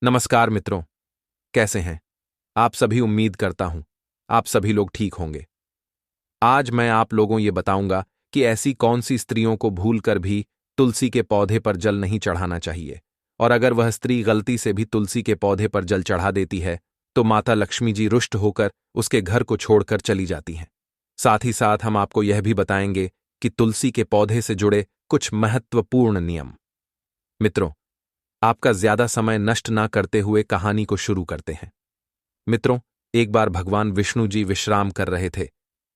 नमस्कार मित्रों, कैसे हैं आप सभी। उम्मीद करता हूं आप सभी लोग ठीक होंगे। आज मैं आप लोगों ये बताऊंगा कि ऐसी कौन सी स्त्रियों को भूलकर भी तुलसी के पौधे पर जल नहीं चढ़ाना चाहिए, और अगर वह स्त्री गलती से भी तुलसी के पौधे पर जल चढ़ा देती है तो माता लक्ष्मी जी रुष्ट होकर उसके घर को छोड़कर चली जाती हैं। साथ ही साथ हम आपको यह भी बताएंगे कि तुलसी के पौधे से जुड़े कुछ महत्वपूर्ण नियम। मित्रों, आपका ज्यादा समय नष्ट ना करते हुए कहानी को शुरू करते हैं। मित्रों, एक बार भगवान विष्णु जी विश्राम कर रहे थे,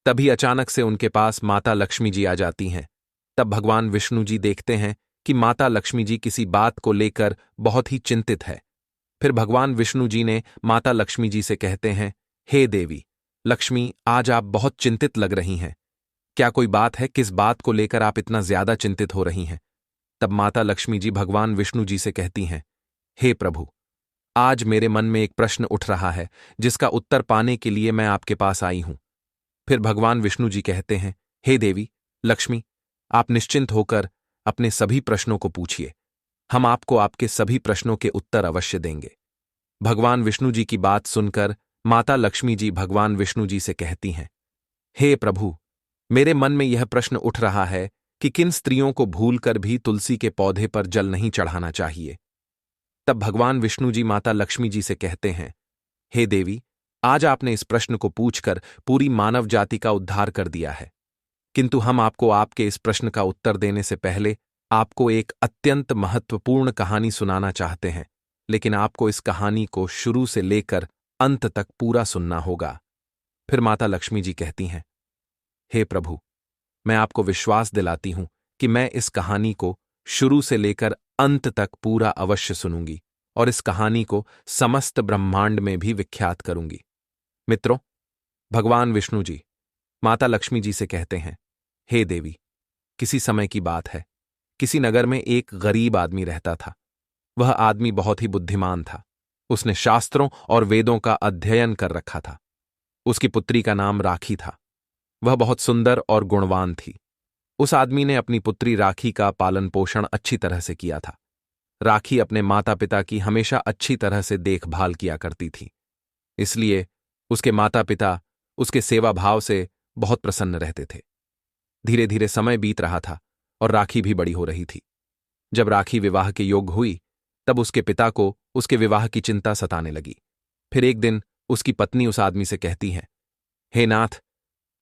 तभी अचानक से उनके पास माता लक्ष्मी जी आ जाती हैं। तब भगवान विष्णु जी देखते हैं कि माता लक्ष्मी जी किसी बात को लेकर बहुत ही चिंतित है। फिर भगवान विष्णु जी ने माता लक्ष्मी जी से कहते हैं, हे देवी लक्ष्मी, आज आप बहुत चिंतित लग रही हैं। क्या कोई बात है? किस बात को लेकर आप इतना ज्यादा चिंतित हो रही हैं? तब माता लक्ष्मी जी भगवान विष्णु जी से कहती हैं, हे प्रभु, आज मेरे मन में एक प्रश्न उठ रहा है जिसका उत्तर पाने के लिए मैं आपके पास आई हूं। फिर भगवान विष्णु जी कहते हैं, हे देवी लक्ष्मी, आप निश्चिंत होकर अपने सभी प्रश्नों को पूछिए। हम आपको आपके सभी प्रश्नों के उत्तर अवश्य देंगे। भगवान विष्णु जी की बात सुनकर माता लक्ष्मी जी भगवान विष्णु जी से कहती हैं, हे प्रभु, मेरे मन में यह प्रश्न उठ रहा है कि किन स्त्रियों को भूलकर भी तुलसी के पौधे पर जल नहीं चढ़ाना चाहिए। तब भगवान विष्णु जी माता लक्ष्मी जी से कहते हैं, हे देवी, आज आपने इस प्रश्न को पूछकर पूरी मानव जाति का उद्धार कर दिया है। किंतु हम आपको आपके इस प्रश्न का उत्तर देने से पहले आपको एक अत्यंत महत्वपूर्ण कहानी सुनाना चाहते हैं, लेकिन आपको इस कहानी को शुरू से लेकर अंत तक पूरा सुनना होगा। फिर माता लक्ष्मी जी कहती हैं, हे प्रभु, मैं आपको विश्वास दिलाती हूं कि मैं इस कहानी को शुरू से लेकर अंत तक पूरा अवश्य सुनूंगी और इस कहानी को समस्त ब्रह्मांड में भी विख्यात करूंगी। मित्रों, भगवान विष्णु जी माता लक्ष्मी जी से कहते हैं, हे देवी, किसी समय की बात है, किसी नगर में एक गरीब आदमी रहता था। वह आदमी बहुत ही बुद्धिमान था। उसने शास्त्रों और वेदों का अध्ययन कर रखा था। उसकी पुत्री का नाम राखी था। वह बहुत सुंदर और गुणवान थी। उस आदमी ने अपनी पुत्री राखी का पालन पोषण अच्छी तरह से किया था। राखी अपने माता पिता की हमेशा अच्छी तरह से देखभाल किया करती थी, इसलिए उसके माता पिता उसके सेवा भाव से बहुत प्रसन्न रहते थे। धीरे धीरे समय बीत रहा था और राखी भी बड़ी हो रही थी। जब राखी विवाह के योग्य हुई, तब उसके पिता को उसके विवाह की चिंता सताने लगी। फिर एक दिन उसकी पत्नी उस आदमी से कहती है, हे नाथ,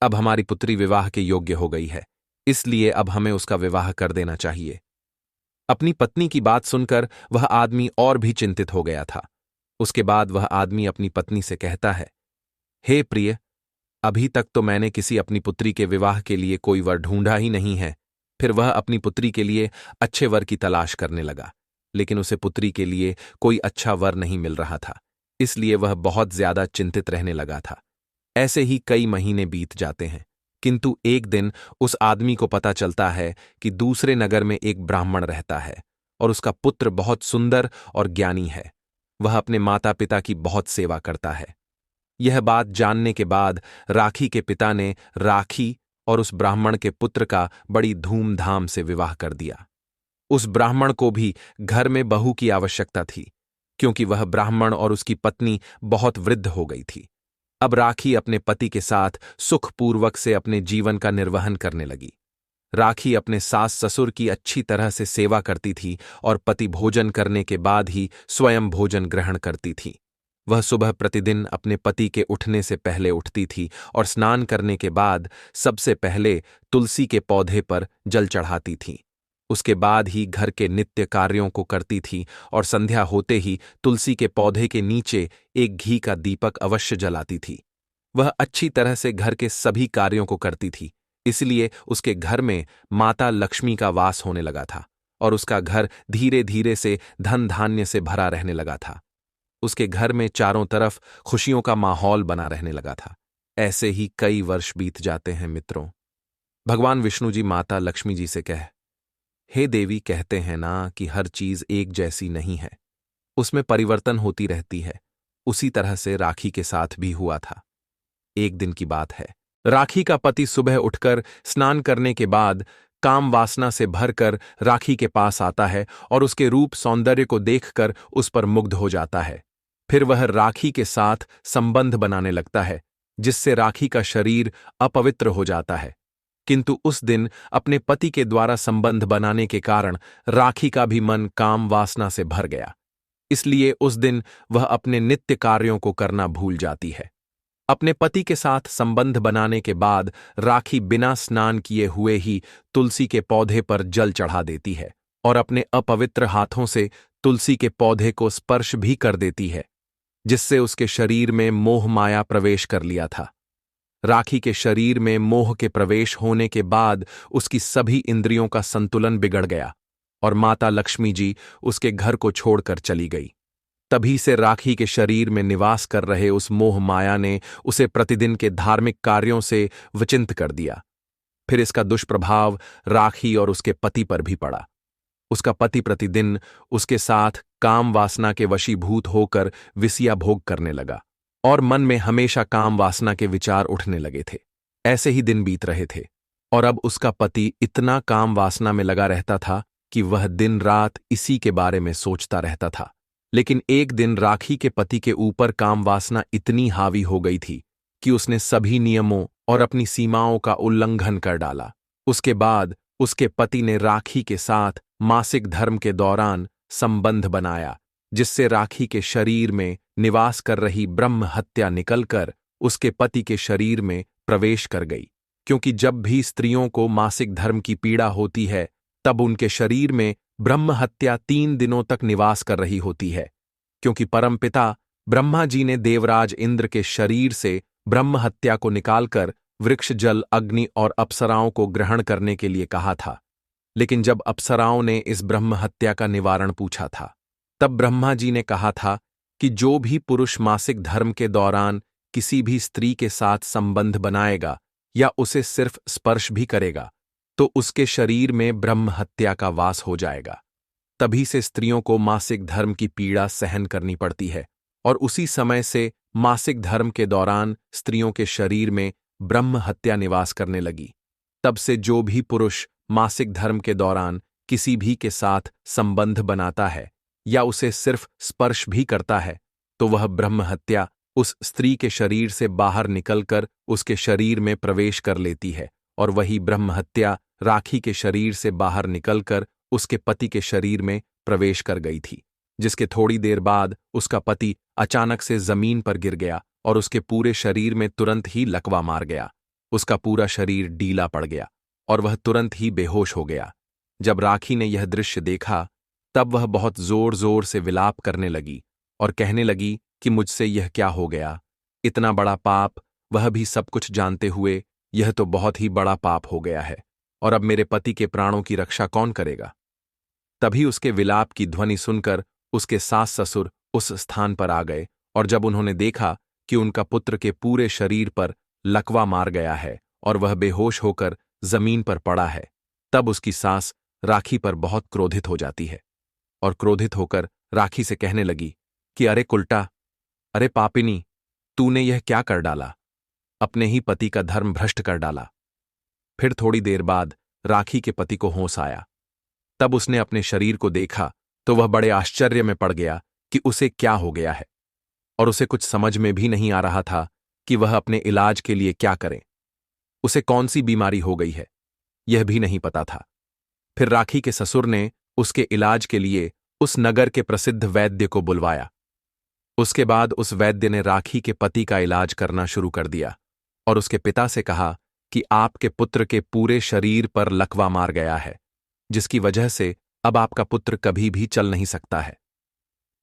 अब हमारी पुत्री विवाह के योग्य हो गई है, इसलिए अब हमें उसका विवाह कर देना चाहिए। अपनी पत्नी की बात सुनकर वह आदमी और भी चिंतित हो गया था। उसके बाद वह आदमी अपनी पत्नी से कहता है, हे प्रिय, अभी तक तो मैंने किसी अपनी पुत्री के विवाह के लिए कोई वर ढूंढा ही नहीं है। फिर वह अपनी पुत्री के लिए अच्छे वर की तलाश करने लगा, लेकिन उसे पुत्री के लिए कोई अच्छा वर नहीं मिल रहा था, इसलिए वह बहुत ज्यादा चिंतित रहने लगा था। ऐसे ही कई महीने बीत जाते हैं, किंतु एक दिन उस आदमी को पता चलता है कि दूसरे नगर में एक ब्राह्मण रहता है और उसका पुत्र बहुत सुंदर और ज्ञानी है। वह अपने माता पिता की बहुत सेवा करता है। यह बात जानने के बाद राखी के पिता ने राखी और उस ब्राह्मण के पुत्र का बड़ी धूमधाम से विवाह कर दिया। उस ब्राह्मण को भी घर में बहू की आवश्यकता थी, क्योंकि वह ब्राह्मण और उसकी पत्नी बहुत वृद्ध हो गई थी। अब राखी अपने पति के साथ सुखपूर्वक से अपने जीवन का निर्वहन करने लगी। राखी अपने सास ससुर की अच्छी तरह से सेवा करती थी और पति भोजन करने के बाद ही स्वयं भोजन ग्रहण करती थी। वह सुबह प्रतिदिन अपने पति के उठने से पहले उठती थी और स्नान करने के बाद सबसे पहले तुलसी के पौधे पर जल चढ़ाती थी। उसके बाद ही घर के नित्य कार्यों को करती थी और संध्या होते ही तुलसी के पौधे के नीचे एक घी का दीपक अवश्य जलाती थी। वह अच्छी तरह से घर के सभी कार्यों को करती थी, इसलिए उसके घर में माता लक्ष्मी का वास होने लगा था और उसका घर धीरे धीरे से धन धान्य से भरा रहने लगा था। उसके घर में चारों तरफ खुशियों का माहौल बना रहने लगा था। ऐसे ही कई वर्ष बीत जाते हैं मित्रों। भगवान विष्णु जी माता लक्ष्मी जी से हे देवी, कहते हैं ना कि हर चीज एक जैसी नहीं है, उसमें परिवर्तन होती रहती है। उसी तरह से राखी के साथ भी हुआ था। एक दिन की बात है, राखी का पति सुबह उठकर स्नान करने के बाद काम वासना से भरकर राखी के पास आता है और उसके रूप सौंदर्य को देखकर उस पर मुग्ध हो जाता है। फिर वह राखी के साथ संबंध बनाने लगता है, जिससे राखी का शरीर अपवित्र हो जाता है। किंतु उस दिन अपने पति के द्वारा संबंध बनाने के कारण राखी का भी मन काम वासना से भर गया, इसलिए उस दिन वह अपने नित्य कार्यों को करना भूल जाती है। अपने पति के साथ संबंध बनाने के बाद राखी बिना स्नान किए हुए ही तुलसी के पौधे पर जल चढ़ा देती है और अपने अपवित्र हाथों से तुलसी के पौधे को स्पर्श भी कर देती है, जिससे उसके शरीर में मोह माया प्रवेश कर लिया था। राखी के शरीर में मोह के प्रवेश होने के बाद उसकी सभी इंद्रियों का संतुलन बिगड़ गया और माता लक्ष्मी जी उसके घर को छोड़कर चली गई। तभी से राखी के शरीर में निवास कर रहे उस मोह माया ने उसे प्रतिदिन के धार्मिक कार्यों से विचिंत कर दिया। फिर इसका दुष्प्रभाव राखी और उसके पति पर भी पड़ा। उसका पति प्रतिदिन उसके साथ काम वासना के वशीभूत होकर विषया भोग करने लगा और मन में हमेशा काम वासना के विचार उठने लगे थे। ऐसे ही दिन बीत रहे थे और अब उसका पति इतना काम वासना में लगा रहता था कि वह दिन रात इसी के बारे में सोचता रहता था। लेकिन एक दिन राखी के पति के ऊपर काम वासना इतनी हावी हो गई थी कि उसने सभी नियमों और अपनी सीमाओं का उल्लंघन कर डाला। उसके बाद उसके पति ने राखी के साथ मासिक धर्म के दौरान संबंध बनाया, जिससे राखी के शरीर में निवास कर रही ब्रह्म हत्या निकलकर उसके पति के शरीर में प्रवेश कर गई। क्योंकि जब भी स्त्रियों को मासिक धर्म की पीड़ा होती है, तब उनके शरीर में ब्रह्म हत्या 3 दिनों तक निवास कर रही होती है। क्योंकि परमपिता ब्रह्मा जी ने देवराज इंद्र के शरीर से ब्रह्म हत्या को निकालकर वृक्ष, जल, अग्नि और अप्सराओं को ग्रहण करने के लिए कहा था। लेकिन जब अप्सराओं ने इस ब्रह्म हत्या का निवारण पूछा था, तब ब्रह्मा जी ने कहा था कि जो भी पुरुष मासिक धर्म के दौरान किसी भी स्त्री के साथ संबंध बनाएगा या उसे सिर्फ स्पर्श भी करेगा, तो उसके शरीर में ब्रह्म हत्या का वास हो जाएगा। तभी से स्त्रियों को मासिक धर्म की पीड़ा सहन करनी पड़ती है और उसी समय से मासिक धर्म के दौरान स्त्रियों के शरीर में ब्रह्म हत्या निवास करने लगी। तब से जो भी पुरुष मासिक धर्म के दौरान किसी भी के साथ संबंध बनाता है या उसे सिर्फ स्पर्श भी करता है, तो वह ब्रह्म हत्या उस स्त्री के शरीर से बाहर निकलकर उसके शरीर में प्रवेश कर लेती है और वही ब्रह्म हत्या राखी के शरीर से बाहर निकलकर उसके पति के शरीर में प्रवेश कर गई थी, जिसके थोड़ी देर बाद उसका पति अचानक से जमीन पर गिर गया और उसके पूरे शरीर में तुरंत ही लकवा मार गया। उसका पूरा शरीर ढीला पड़ गया और वह तुरंत ही बेहोश हो गया। जब राखी ने यह दृश्य देखा, तब वह बहुत जोर जोर से विलाप करने लगी और कहने लगी कि मुझसे यह क्या हो गया, इतना बड़ा पाप, वह भी सब कुछ जानते हुए। यह तो बहुत ही बड़ा पाप हो गया है और अब मेरे पति के प्राणों की रक्षा कौन करेगा। तभी उसके विलाप की ध्वनि सुनकर उसके सास ससुर उस स्थान पर आ गए और जब उन्होंने देखा कि उनका पुत्र के पूरे शरीर पर लकवा मार गया है और वह बेहोश होकर जमीन पर पड़ा है, तब उसकी सास राखी पर बहुत क्रोधित हो जाती है और क्रोधित होकर राखी से कहने लगी कि अरे कुलटा, अरे पापिनी, तूने यह क्या कर डाला, अपने ही पति का धर्म भ्रष्ट कर डाला। फिर थोड़ी देर बाद राखी के पति को होश आया। तब उसने अपने शरीर को देखा तो वह बड़े आश्चर्य में पड़ गया कि उसे क्या हो गया है और उसे कुछ समझ में भी नहीं आ रहा था कि वह अपने इलाज के लिए क्या करे। उसे कौन सी बीमारी हो गई है, यह भी नहीं पता था। फिर राखी के ससुर ने उसके इलाज के लिए उस नगर के प्रसिद्ध वैद्य को बुलवाया। उसके बाद उस वैद्य ने राखी के पति का इलाज करना शुरू कर दिया और उसके पिता से कहा कि आपके पुत्र के पूरे शरीर पर लकवा मार गया है, जिसकी वजह से अब आपका पुत्र कभी भी चल नहीं सकता है।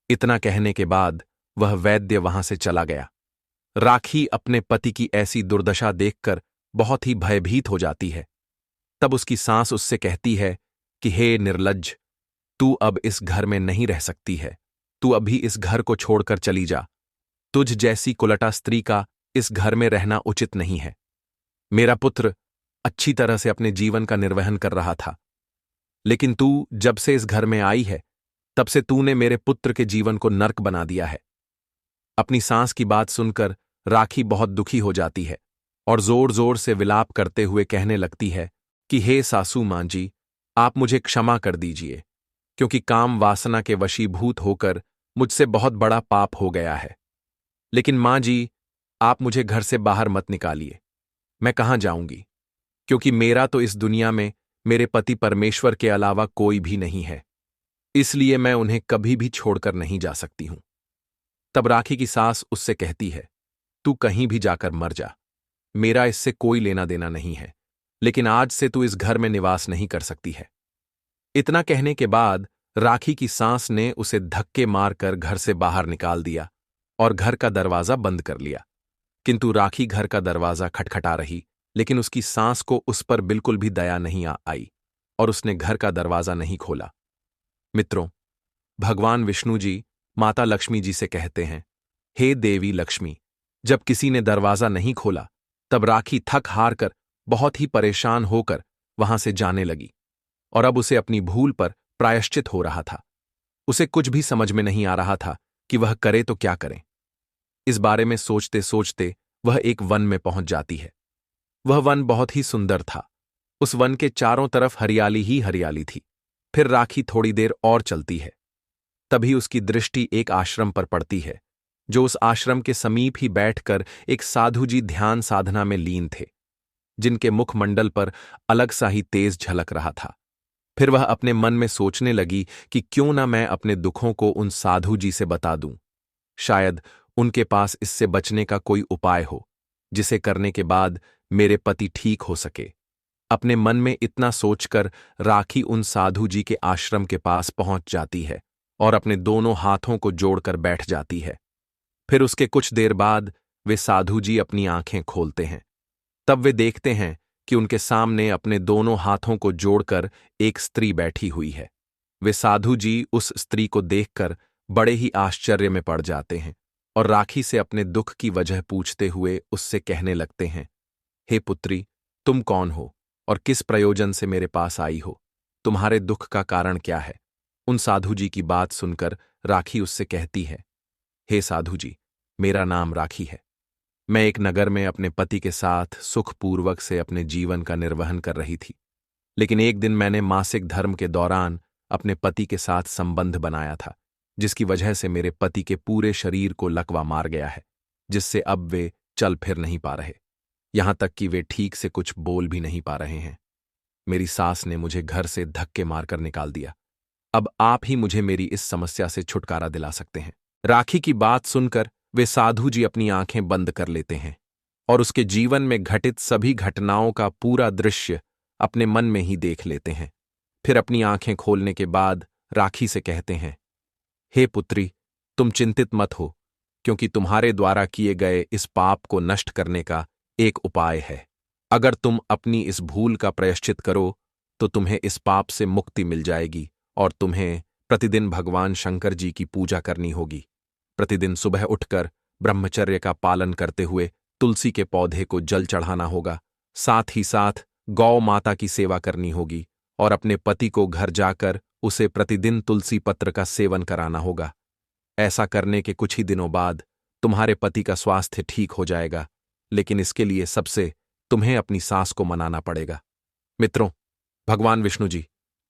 इतना कहने के बाद वह वैद्य वहां से चला गया। राखी अपने पति की ऐसी दुर्दशा देखकर बहुत ही भयभीत हो जाती है। तब उसकी सास उससे कहती है कि हे निर्लज्ज, तू अब इस घर में नहीं रह सकती है, तू अभी इस घर को छोड़कर चली जा। तुझ जैसी कुलटा स्त्री का इस घर में रहना उचित नहीं है। मेरा पुत्र अच्छी तरह से अपने जीवन का निर्वहन कर रहा था, लेकिन तू जब से इस घर में आई है, तब से तूने मेरे पुत्र के जीवन को नर्क बना दिया है। अपनी सास की बात सुनकर राखी बहुत दुखी हो जाती है और जोर जोर से विलाप करते हुए कहने लगती है, कि हे सासू मां जी, आप मुझे क्षमा कर दीजिए, क्योंकि काम वासना के वशीभूत होकर मुझसे बहुत बड़ा पाप हो गया है। लेकिन मां जी, आप मुझे घर से बाहर मत निकालिए। मैं कहाँ जाऊंगी? क्योंकि मेरा तो इस दुनिया में मेरे पति परमेश्वर के अलावा कोई भी नहीं है, इसलिए मैं उन्हें कभी भी छोड़कर नहीं जा सकती हूं। तब राखी की सास उससे कहती है, तू कहीं भी जाकर मर जा, मेरा इससे कोई लेना देना नहीं है, लेकिन आज से तू इस घर में निवास नहीं कर सकती है। इतना कहने के बाद राखी की सास ने उसे धक्के मारकर घर से बाहर निकाल दिया और घर का दरवाजा बंद कर लिया। किंतु राखी घर का दरवाजा खटखटा रही, लेकिन उसकी सास को उस पर बिल्कुल भी दया नहीं आई और उसने घर का दरवाजा नहीं खोला। मित्रों, भगवान विष्णु जी माता लक्ष्मी जी से कहते हैं, हे देवी लक्ष्मी, जब किसी ने दरवाजा नहीं खोला, तब राखी थक हार कर बहुत ही परेशान होकर वहां से जाने लगी और अब उसे अपनी भूल पर प्रायश्चित हो रहा था। उसे कुछ भी समझ में नहीं आ रहा था कि वह करे तो क्या करे। इस बारे में सोचते सोचते वह एक वन में पहुंच जाती है। वह वन बहुत ही सुंदर था। उस वन के चारों तरफ हरियाली ही हरियाली थी। फिर राखी थोड़ी देर और चलती है। तभी उसकी दृष्टि एक आश्रम पर पड़ती है, जो उस आश्रम के समीप ही बैठकर एक साधु जी ध्यान साधना में लीन थे, जिनके मुखमंडल पर अलग सा ही तेज झलक रहा था। फिर वह अपने मन में सोचने लगी कि क्यों ना मैं अपने दुखों को उन साधु जी से बता दूं। शायद उनके पास इससे बचने का कोई उपाय हो, जिसे करने के बाद मेरे पति ठीक हो सके। अपने मन में इतना सोचकर राखी उन साधु जी के आश्रम के पास पहुंच जाती है और अपने दोनों हाथों को जोड़कर बैठ जाती है। फिर उसके कुछ देर बाद वे साधु जी अपनी आंखें खोलते हैं। तब वे देखते हैं कि उनके सामने अपने दोनों हाथों को जोड़कर एक स्त्री बैठी हुई है। वे साधु जी उस स्त्री को देखकर बड़े ही आश्चर्य में पड़ जाते हैं और राखी से अपने दुख की वजह पूछते हुए उससे कहने लगते हैं, हे पुत्री, तुम कौन हो और किस प्रयोजन से मेरे पास आई हो? तुम्हारे दुख का कारण क्या है? उन साधु जी की बात सुनकर राखी उससे कहती है, हे साधु जी, मेरा नाम राखी है। मैं एक नगर में अपने पति के साथ सुखपूर्वक से अपने जीवन का निर्वहन कर रही थी। लेकिन एक दिन मैंने मासिक धर्म के दौरान अपने पति के साथ संबंध बनाया था, जिसकी वजह से मेरे पति के पूरे शरीर को लकवा मार गया है, जिससे अब वे चल फिर नहीं पा रहे, यहां तक कि वे ठीक से कुछ बोल भी नहीं पा रहे हैं। मेरी सास ने मुझे घर से धक्के मारकर निकाल दिया। अब आप ही मुझे मेरी इस समस्या से छुटकारा दिला सकते हैं। राखी की बात सुनकर वे साधु जी अपनी आंखें बंद कर लेते हैं और उसके जीवन में घटित सभी घटनाओं का पूरा दृश्य अपने मन में ही देख लेते हैं। फिर अपनी आंखें खोलने के बाद राखी से कहते हैं, हे पुत्री, तुम चिंतित मत हो, क्योंकि तुम्हारे द्वारा किए गए इस पाप को नष्ट करने का एक उपाय है। अगर तुम अपनी इस भूल का प्रायश्चित करो तो तुम्हें इस पाप से मुक्ति मिल जाएगी और तुम्हें प्रतिदिन भगवान शंकर जी की पूजा करनी होगी। प्रतिदिन सुबह उठकर ब्रह्मचर्य का पालन करते हुए तुलसी के पौधे को जल चढ़ाना होगा। साथ ही साथ गौ माता की सेवा करनी होगी और अपने पति को घर जाकर उसे प्रतिदिन तुलसी पत्र का सेवन कराना होगा। ऐसा करने के कुछ ही दिनों बाद तुम्हारे पति का स्वास्थ्य ठीक हो जाएगा, लेकिन इसके लिए सबसे तुम्हें अपनी सास को मनाना पड़ेगा। मित्रों, भगवान विष्णु जी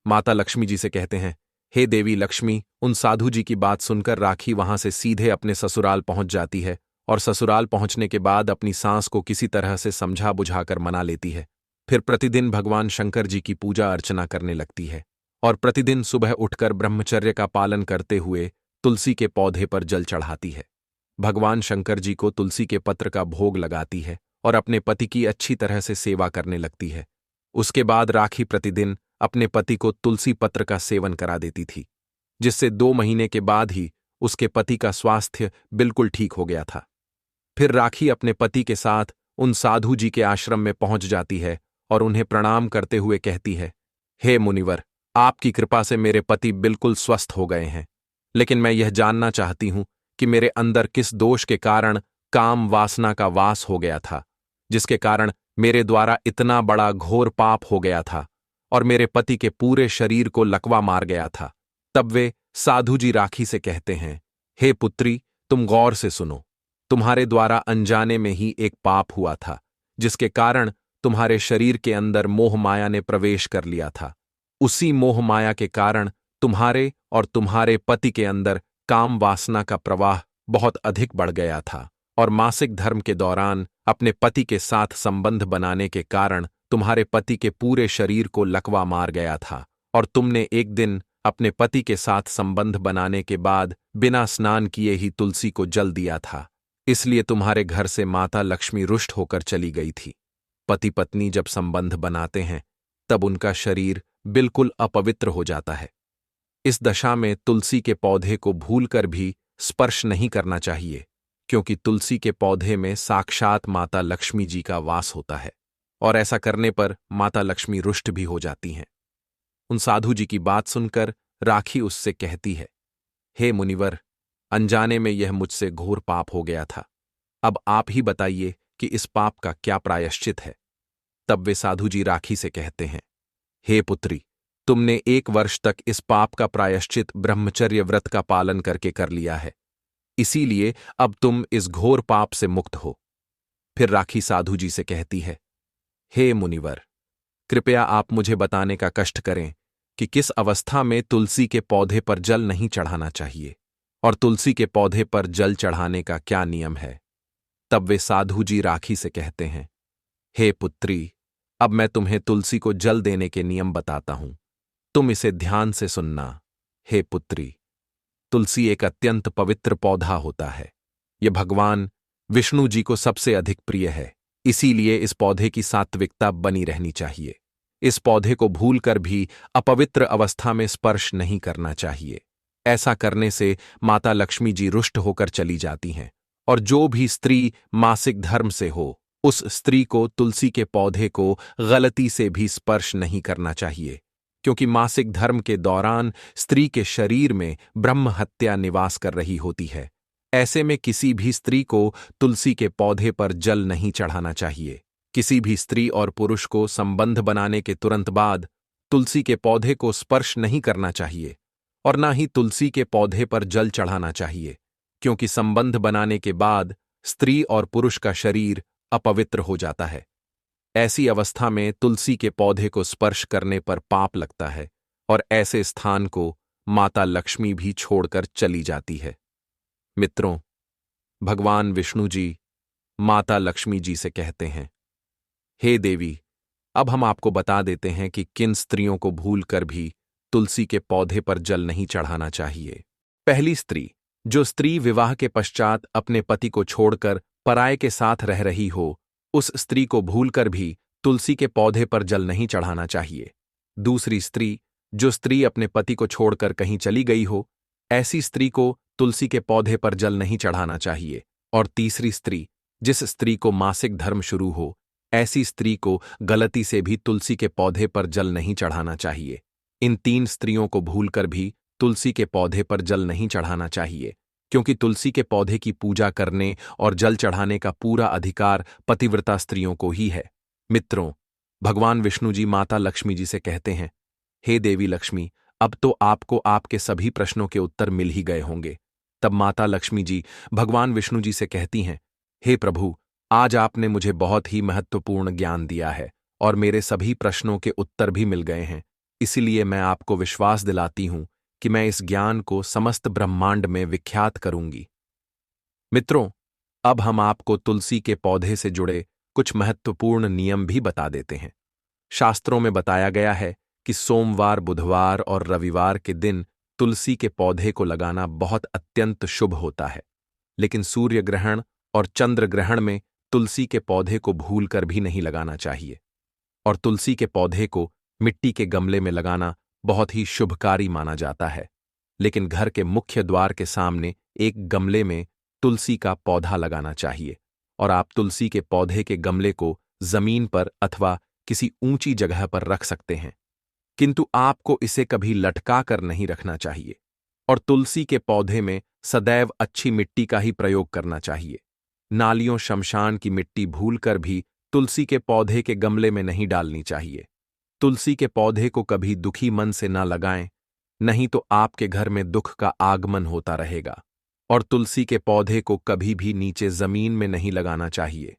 माता लक्ष्मी जी से कहते हैं, हे देवी लक्ष्मी। उन साधु जी की बात सुनकर राखी वहां से सीधे अपने ससुराल पहुंच जाती है और ससुराल पहुंचने के बाद अपनी सास को किसी तरह से समझा बुझाकर मना लेती है। फिर प्रतिदिन भगवान शंकर जी की पूजा अर्चना करने लगती है और प्रतिदिन सुबह उठकर ब्रह्मचर्य का पालन करते हुए तुलसी के पौधे पर जल चढ़ाती है। भगवान शंकर जी को तुलसी के पत्र का भोग लगाती है और अपने पति की अच्छी तरह से सेवा करने लगती है। उसके बाद राखी प्रतिदिन अपने पति को तुलसी पत्र का सेवन करा देती थी, जिससे 2 महीने के बाद ही उसके पति का स्वास्थ्य बिल्कुल ठीक हो गया था। फिर राखी अपने पति के साथ उन साधु जी के आश्रम में पहुंच जाती है और उन्हें प्रणाम करते हुए कहती है, हे मुनिवर, आपकी कृपा से मेरे पति बिल्कुल स्वस्थ हो गए हैं, लेकिन मैं यह जानना चाहती हूं कि मेरे अंदर किस दोष के कारण काम वासना का वास हो गया था, जिसके कारण मेरे द्वारा इतना बड़ा घोर पाप हो गया था और मेरे पति के पूरे शरीर को लकवा मार गया था। तब वे साधु जी राखी से कहते हैं, हे पुत्री, तुम गौर से सुनो। तुम्हारे द्वारा अनजाने में ही एक पाप हुआ था, जिसके कारण तुम्हारे शरीर के अंदर मोह माया ने प्रवेश कर लिया था। उसी मोह माया के कारण तुम्हारे और तुम्हारे पति के अंदर काम वासना का प्रवाह बहुत अधिक बढ़ गया था, और मासिक धर्म के दौरान अपने पति के साथ संबंध बनाने के कारण तुम्हारे पति के पूरे शरीर को लकवा मार गया था, और तुमने एक दिन अपने पति के साथ संबंध बनाने के बाद बिना स्नान किए ही तुलसी को जल दिया था। इसलिए तुम्हारे घर से माता लक्ष्मी रुष्ट होकर चली गई थी। पति पत्नी जब संबंध बनाते हैं तब उनका शरीर बिल्कुल अपवित्र हो जाता है। इस दशा में तुलसी के पौधे को भूलकर भी स्पर्श नहीं करना चाहिए, क्योंकि तुलसी के पौधे में साक्षात माता लक्ष्मी जी का वास होता है, और ऐसा करने पर माता लक्ष्मी रुष्ट भी हो जाती हैं। उन साधु जी की बात सुनकर राखी उससे कहती है, हे मुनिवर, अनजाने में यह मुझसे घोर पाप हो गया था। अब आप ही बताइए कि इस पाप का क्या प्रायश्चित है। तब वे साधु जी राखी से कहते हैं, हे पुत्री, तुमने 1 वर्ष तक इस पाप का प्रायश्चित ब्रह्मचर्य व्रत का पालन करके कर लिया है, इसीलिए अब तुम इस घोर पाप से मुक्त हो। फिर राखी साधु जी से कहती है, हे मुनिवर, कृपया आप मुझे बताने का कष्ट करें कि किस अवस्था में तुलसी के पौधे पर जल नहीं चढ़ाना चाहिए, और तुलसी के पौधे पर जल चढ़ाने का क्या नियम है। तब वे साधु जी राखी से कहते हैं, हे पुत्री, अब मैं तुम्हें तुलसी को जल देने के नियम बताता हूं, तुम इसे ध्यान से सुनना। हे पुत्री, तुलसी एक अत्यंत पवित्र पौधा होता है। यह भगवान विष्णु जी को सबसे अधिक प्रिय है, इसीलिए इस पौधे की सात्विकता बनी रहनी चाहिए। इस पौधे को भूलकर भी अपवित्र अवस्था में स्पर्श नहीं करना चाहिए। ऐसा करने से माता लक्ष्मी जी रुष्ट होकर चली जाती हैं, और जो भी स्त्री मासिक धर्म से हो, उस स्त्री को तुलसी के पौधे को गलती से भी स्पर्श नहीं करना चाहिए, क्योंकि मासिक धर्म के दौरान स्त्री के शरीर में ब्रह्म हत्या निवास कर रही होती है। ऐसे में किसी भी स्त्री को तुलसी के पौधे पर जल नहीं चढ़ाना चाहिए। किसी भी स्त्री और पुरुष को संबंध बनाने के तुरंत बाद तुलसी के पौधे को स्पर्श नहीं करना चाहिए, और न ही तुलसी के पौधे पर जल चढ़ाना चाहिए, क्योंकि संबंध बनाने के बाद स्त्री और पुरुष का शरीर अपवित्र हो जाता है। ऐसी अवस्था में तुलसी के पौधे को स्पर्श करने पर पाप लगता है, और ऐसे स्थान को माता लक्ष्मी भी छोड़कर चली जाती है। मित्रों, भगवान विष्णु जी माता लक्ष्मी जी से कहते हैं, हे देवी, अब हम आपको बता देते हैं कि किन स्त्रियों को भूलकर भी तुलसी के पौधे पर जल नहीं चढ़ाना चाहिए। पहली स्त्री, जो स्त्री विवाह के पश्चात अपने पति को छोड़कर पराये के साथ रह रही हो, उस स्त्री को भूलकर भी तुलसी के पौधे पर जल नहीं चढ़ाना चाहिए। दूसरी स्त्री, जो स्त्री अपने पति को छोड़कर कहीं चली गई हो, ऐसी स्त्री को तुलसी के पौधे पर जल नहीं चढ़ाना चाहिए। और तीसरी स्त्री, जिस स्त्री को मासिक धर्म शुरू हो, ऐसी स्त्री को गलती से भी तुलसी के पौधे पर जल नहीं चढ़ाना चाहिए। इन 3 स्त्रियों को भूलकर भी तुलसी के पौधे पर जल नहीं चढ़ाना चाहिए, क्योंकि तुलसी के पौधे की पूजा करने और जल चढ़ाने का पूरा अधिकार पतिव्रता स्त्रियों को ही है। मित्रों, भगवान विष्णु जी माता लक्ष्मी जी से कहते हैं, हे देवी लक्ष्मी, अब तो आपको आपके सभी प्रश्नों के उत्तर मिल ही गए होंगे। तब माता लक्ष्मी जी भगवान विष्णु जी से कहती हैं, हे प्रभु, आज आपने मुझे बहुत ही महत्वपूर्ण ज्ञान दिया है, और मेरे सभी प्रश्नों के उत्तर भी मिल गए हैं। इसीलिए मैं आपको विश्वास दिलाती हूं कि मैं इस ज्ञान को समस्त ब्रह्मांड में विख्यात करूंगी। मित्रों, अब हम आपको तुलसी के पौधे से जुड़े कुछ महत्वपूर्ण नियम भी बता देते हैं। शास्त्रों में बताया गया है कि सोमवार, बुधवार और रविवार के दिन तुलसी के पौधे को लगाना बहुत अत्यंत शुभ होता है, लेकिन सूर्य ग्रहण और चंद्र ग्रहण में तुलसी के पौधे को भूलकर भी नहीं लगाना चाहिए। और तुलसी के पौधे को मिट्टी के गमले में लगाना बहुत ही शुभकारी माना जाता है, लेकिन घर के मुख्य द्वार के सामने एक गमले में तुलसी का पौधा लगाना चाहिए, और आप तुलसी के पौधे के गमले को जमीन पर अथवा किसी ऊंची जगह पर रख सकते हैं, किंतु आपको इसे कभी लटका कर नहीं रखना चाहिए। और तुलसी के पौधे में सदैव अच्छी मिट्टी का ही प्रयोग करना चाहिए। नालियों, शमशान की मिट्टी भूलकर भी तुलसी के पौधे के गमले में नहीं डालनी चाहिए। तुलसी के पौधे को कभी दुखी मन से ना लगाएं, नहीं तो आपके घर में दुख का आगमन होता रहेगा। और तुलसी के पौधे को कभी भी नीचे जमीन में नहीं लगाना चाहिए।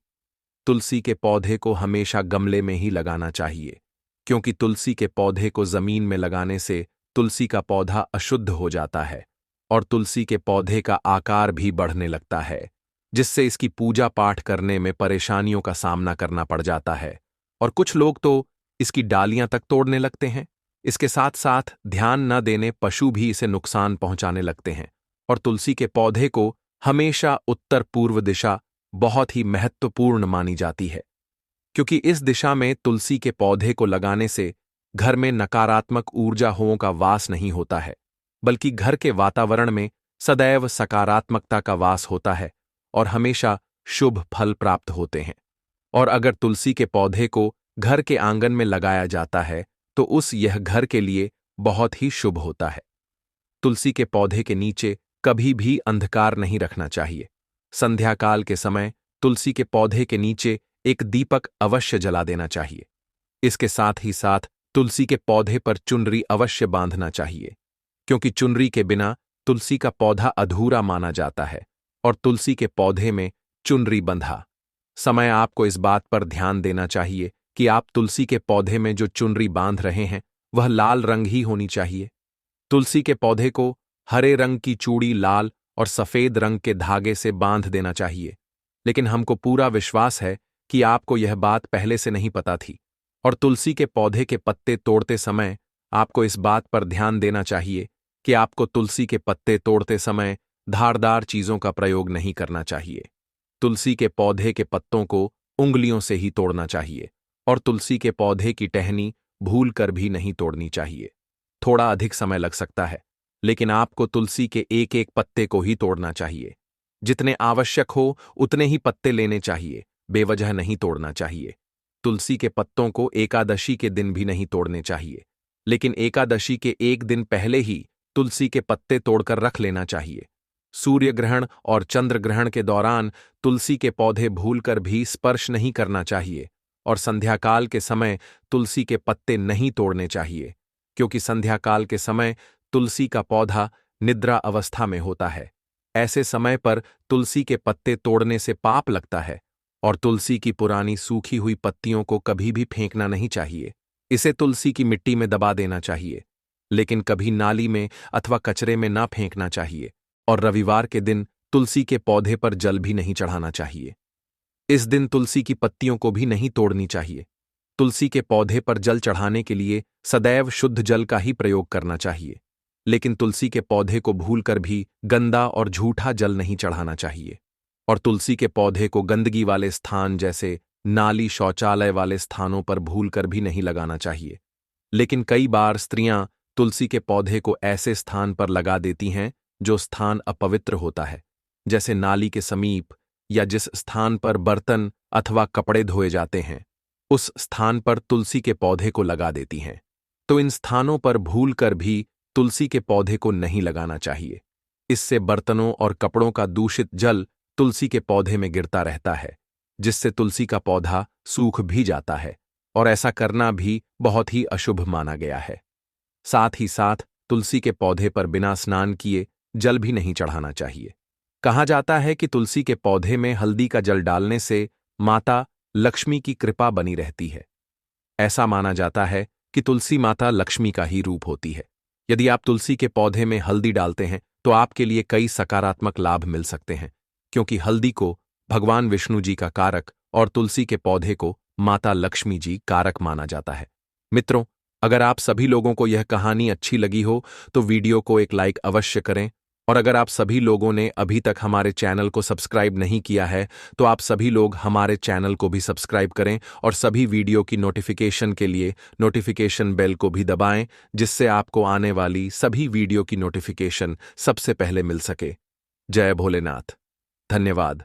तुलसी के पौधे को हमेशा गमले में ही लगाना चाहिए, क्योंकि तुलसी के पौधे को जमीन में लगाने से तुलसी का पौधा अशुद्ध हो जाता है और तुलसी के पौधे का आकार भी बढ़ने लगता है, जिससे इसकी पूजा पाठ करने में परेशानियों का सामना करना पड़ जाता है और कुछ लोग तो इसकी डालियां तक तोड़ने लगते हैं। इसके साथ साथ ध्यान न देने पशु भी इसे नुकसान पहुंचाने लगते हैं और तुलसी के पौधे को हमेशा उत्तर पूर्व दिशा बहुत ही महत्वपूर्ण मानी जाती है, क्योंकि इस दिशा में तुलसी के पौधे को लगाने से घर में नकारात्मक ऊर्जाओं का वास नहीं होता है, बल्कि घर के वातावरण में सदैव सकारात्मकता का वास होता है और हमेशा शुभ फल प्राप्त होते हैं। और अगर तुलसी के पौधे को घर के आंगन में लगाया जाता है तो यह घर के लिए बहुत ही शुभ होता है। तुलसी के पौधे के नीचे कभी भी अंधकार नहीं रखना चाहिए। संध्या काल के समय तुलसी के पौधे के नीचे एक दीपक अवश्य जला देना चाहिए। इसके साथ ही साथ तुलसी के पौधे पर चुनरी अवश्य बांधना चाहिए, क्योंकि चुनरी के बिना तुलसी का पौधा अधूरा माना जाता है और तुलसी के पौधे में चुनरी बंधा समय आपको इस बात पर ध्यान देना चाहिए कि आप तुलसी के पौधे में जो चुनरी बांध रहे हैं वह लाल रंग ही होनी चाहिए। तुलसी के पौधे को हरे रंग की चूड़ी लाल और सफेद रंग के धागे से बांध देना चाहिए, लेकिन हमको पूरा विश्वास है कि आपको यह बात पहले से नहीं पता थी और तुलसी के पौधे के पत्ते तोड़ते समय आपको इस बात पर ध्यान देना चाहिए कि आपको तुलसी के पत्ते तोड़ते समय धारदार चीजों का प्रयोग नहीं करना चाहिए। तुलसी के पौधे के पत्तों को उंगलियों से ही तोड़ना चाहिए और तुलसी के पौधे की टहनी भूल कर भी नहीं तोड़नी चाहिए। थोड़ा अधिक समय लग सकता है, लेकिन आपको तुलसी के एक एक पत्ते को ही तोड़ना चाहिए। जितने आवश्यक हो उतने ही पत्ते लेने चाहिए, बेवजह नहीं तोड़ना चाहिए। तुलसी के पत्तों को एकादशी के दिन भी नहीं तोड़ने चाहिए, लेकिन एकादशी के एक दिन पहले ही तुलसी के पत्ते तोड़कर रख लेना चाहिए। सूर्य ग्रहण और चंद्र ग्रहण के दौरान तुलसी के पौधे भूलकर भी स्पर्श नहीं करना चाहिए और संध्याकाल के समय तुलसी के पत्ते नहीं तोड़ने चाहिए, क्योंकि संध्याकाल के समय तुलसी का पौधा निद्रा अवस्था में होता है। ऐसे समय पर तुलसी के पत्ते तोड़ने से पाप लगता है और तुलसी की पुरानी सूखी हुई पत्तियों को कभी भी फेंकना नहीं चाहिए। इसे तुलसी की मिट्टी में दबा देना चाहिए, लेकिन कभी नाली में अथवा कचरे में ना फेंकना चाहिए और रविवार के दिन तुलसी के पौधे पर जल भी नहीं चढ़ाना चाहिए। इस दिन तुलसी की पत्तियों को भी नहीं तोड़नी चाहिए। तुलसी के पौधे पर जल चढ़ाने के लिए सदैव शुद्ध जल का ही प्रयोग करना चाहिए, लेकिन तुलसी के पौधे को भूलकर भी गंदा और झूठा जल नहीं चढ़ाना चाहिए और तुलसी के पौधे को गंदगी वाले स्थान जैसे नाली शौचालय वाले स्थानों पर भूलकर भी नहीं लगाना चाहिए। लेकिन कई बार स्त्रियां तुलसी के पौधे को ऐसे स्थान पर लगा देती हैं जो स्थान अपवित्र होता है, जैसे नाली के समीप या जिस स्थान पर बर्तन अथवा कपड़े धोए जाते हैं, उस स्थान पर तुलसी के पौधे को लगा देती हैं। तो इन स्थानों पर भूलकर भी तुलसी के पौधे को नहीं लगाना चाहिए। इससे बर्तनों और कपड़ों का दूषित जल तुलसी के पौधे में गिरता रहता है, जिससे तुलसी का पौधा सूख भी जाता है और ऐसा करना भी बहुत ही अशुभ माना गया है। साथ ही साथ तुलसी के पौधे पर बिना स्नान किए जल भी नहीं चढ़ाना चाहिए। कहा जाता है कि तुलसी के पौधे में हल्दी का जल डालने से माता लक्ष्मी की कृपा बनी रहती है। ऐसा माना जाता है कि तुलसी माता लक्ष्मी का ही रूप होती है। यदि आप तुलसी के पौधे में हल्दी डालते हैं तो आपके लिए कई सकारात्मक लाभ मिल सकते हैं, क्योंकि हल्दी को भगवान विष्णु जी का कारक और तुलसी के पौधे को माता लक्ष्मी जी कारक माना जाता है। मित्रों, अगर आप सभी लोगों को यह कहानी अच्छी लगी हो तो वीडियो को एक लाइक अवश्य करें, और अगर आप सभी लोगों ने अभी तक हमारे चैनल को सब्सक्राइब नहीं किया है तो आप सभी लोग हमारे चैनल को भी सब्सक्राइब करें और सभी वीडियो की नोटिफिकेशन के लिए नोटिफिकेशन बेल को भी दबाएं, जिससे आपको आने वाली सभी वीडियो की नोटिफिकेशन सबसे पहले मिल सके। जय भोलेनाथ। धन्यवाद।